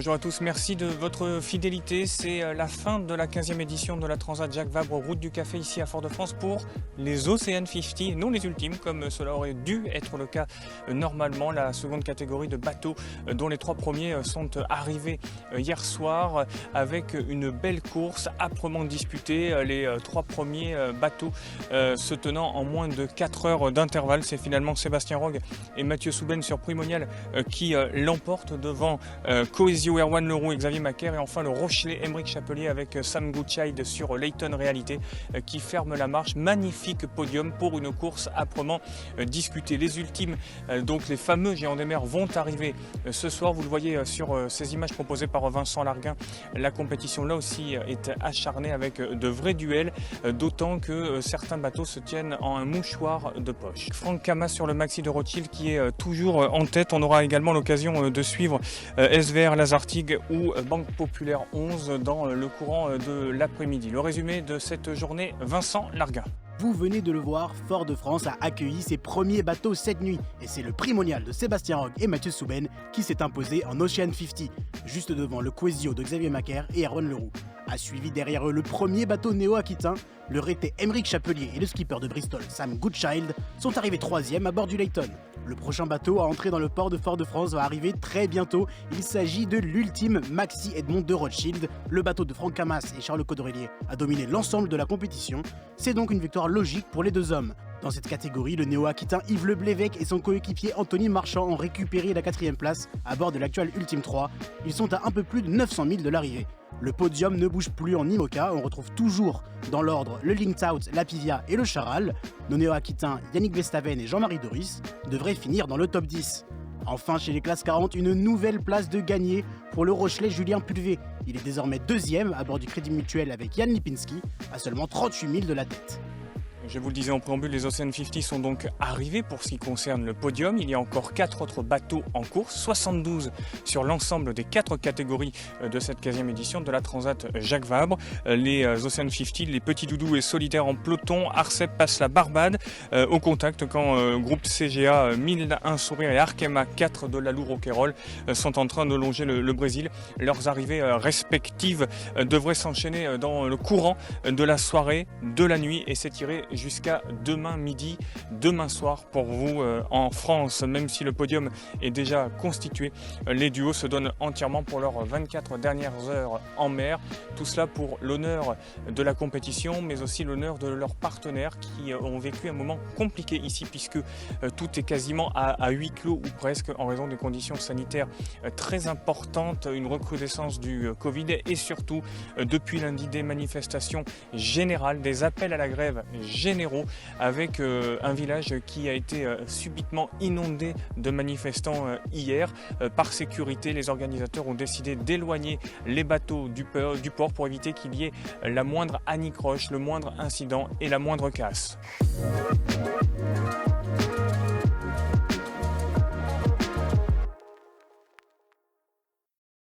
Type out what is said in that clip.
Bonjour à tous, merci de votre fidélité. C'est la fin de la 15e édition de la Transat Jacques Vabre Route du Café ici à Fort-de-France pour les Ocean 50, non les ultimes comme cela aurait dû être le cas normalement. La seconde catégorie de bateaux dont les 3 premiers sont arrivés hier soir avec une belle course âprement disputée. Les 3 premiers bateaux se tenant en moins de 4 heures d'intervalle. C'est finalement Sébastien Rogue et Mathieu Souben sur Primonial qui l'emportent devant Coesio, Erwan Leroux et Xavier Macaire, et enfin le Rochelet Aymeric Chapelier avec Sam Goodchild sur Layton Réalité qui ferme la marche. Magnifique podium pour une course âprement discutée. Les ultimes, donc les fameux géants des mers, vont arriver ce soir. Vous le voyez sur ces images proposées par Vincent Larguin. La compétition là aussi est acharnée avec de vrais duels, d'autant que certains bateaux se tiennent en un mouchoir de poche. Franck Camas sur le Maxi de Rothschild qui est toujours en tête. On aura également l'occasion de suivre SVR Lazartigue ou Banque Populaire 11 dans le courant de l'après-midi. Le résumé de cette journée, Vincent Larguin. Vous venez de le voir, Fort-de-France a accueilli ses premiers bateaux cette nuit et c'est le Primonial de Sébastien Rogue et Mathieu Souben qui s'est imposé en Ocean 50, juste devant le Coesio de Xavier Macaire et Erwan Leroux. A suivi derrière eux le premier bateau néo-aquitain, le Rétais Aymeric Chapelier et le skipper de Bristol, Sam Goodchild, sont arrivés 3e à bord du Layton. Le prochain bateau à entrer dans le port de Fort-de-France va arriver très bientôt. Il s'agit de l'ultime Maxi Edmond de Rothschild. Le bateau de Franck Camas et Charles Caudrelier a dominé l'ensemble de la compétition. C'est donc une victoire logique pour les deux hommes. Dans cette catégorie, le néo-aquitain Yves Le Blévec et son coéquipier Anthony Marchand ont récupéré la 4e place à bord de l'actuel Ultime 3. Ils sont à un peu plus de 900 000 de l'arrivée. Le podium ne bouge plus en IMOCA, on retrouve toujours dans l'ordre le Linked-Out, la Pivia et le Charal. Nos néo-aquitains Yannick Vestaven et Jean-Marie Doris devraient finir dans le top 10. Enfin, chez les classes 40, une nouvelle place de gagné pour le Rochelet Julien Pulvé. Il est désormais 2e à bord du Crédit Mutuel avec Yann Lipinski, à seulement 38 000 de la tête. Je vous le disais en préambule, les Ocean 50 sont donc arrivés pour ce qui concerne le podium. Il y a encore 4 autres bateaux en course, 72 sur l'ensemble des 4 catégories de cette 15e édition de la Transat Jacques Vabre. Les Ocean 50, les petits doudous et solitaires en peloton, Arcep passe la Barbade au contact quand groupe CGA 1001 Sourire et Arkema 4 de la Loure au Quérol sont en train de longer le Brésil. Leurs arrivées respectives devraient s'enchaîner dans le courant de la soirée, de la nuit, et s'étirer jusqu'à demain midi, demain soir pour vous en France. Même si le podium est déjà constitué, les duos se donnent entièrement pour leurs 24 dernières heures en mer. Tout cela pour l'honneur de la compétition, mais aussi l'honneur de leurs partenaires qui ont vécu un moment compliqué ici, puisque tout est quasiment à huis clos ou presque en raison des conditions sanitaires très importantes, une recrudescence du Covid et surtout depuis lundi des manifestations générales, des appels à la grève généraux avec un village qui a été subitement inondé de manifestants hier. Par sécurité, les organisateurs ont décidé d'éloigner les bateaux du port pour éviter qu'il y ait la moindre anicroche, le moindre incident et la moindre casse.